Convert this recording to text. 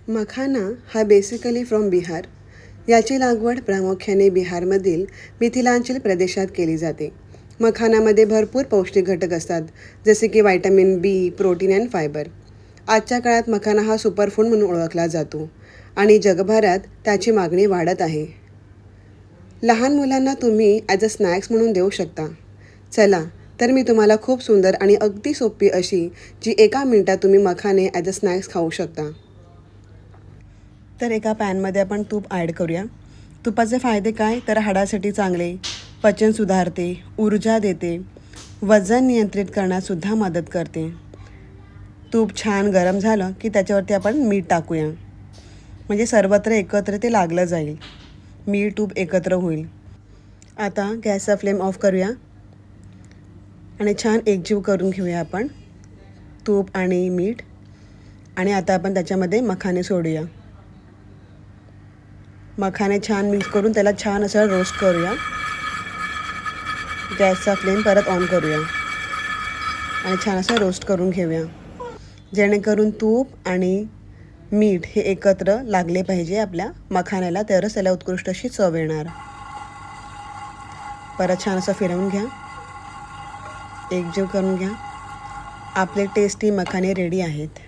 मखाना हा basically from Bihar. याची लागवड प्रामुख्याने बिहारमधील मिथिलांचल प्रदेशात केली जाते. मखानामध्ये भरपूर पौष्टिक घटक असतात, जसे की vitamin B, protein and fibre. आजच्या काळात मखाना हा सुपरफूड म्हणून ओळखला जातो आणि जगभरात त्याची मागणी वाढत आहे. लहान मुलांना तुम्ही ॲज अ स्नॅक्स म्हणून देऊ शकता. चला तर मी तुम्हाला खूप सुंदर आणि अगदी सोपी अशी जी 1 मिनिटात तुम्ही मखाने ॲज अ स्नॅक्स खाऊ शकता. तर एका पॅनमध्ये आपण तूप ॲड करूया. तुपाचे फायदे काय, तर हाडासाठी चांगले, पचन सुधारते, ऊर्जा देते, वजन नियंत्रित करण्याससुद्धा मदत करते. तूप छान गरम झालं की त्याच्यावरती आपण मीठ टाकूया, म्हणजे सर्वत्र एकत्र ते लागलं जाईल, मीठ तूप एकत्र होईल. आता गॅसचा फ्लेम ऑफ करूया आणि छान एकजीव करून घेऊया आपण तूप आणि मीठ. आणि आता आपण त्याच्यामध्ये मखाने सोडूया. मखाने छान मिक्स करून त्याला छान असं रोस्ट करूया. गॅसचा फ्लेम परत ऑन करूया आणि छान असं रोस्ट करून घेऊया, जेणेकरून तूप आणि मीठ हे एकत्र लागले पाहिजे आपल्या मखाण्याला, तरच त्याला उत्कृष्ट अशी चव येणार. परत छान असं फिरवून घ्या, एकजीव करून घ्या. आपले टेस्टी मखाने रेडी आहेत.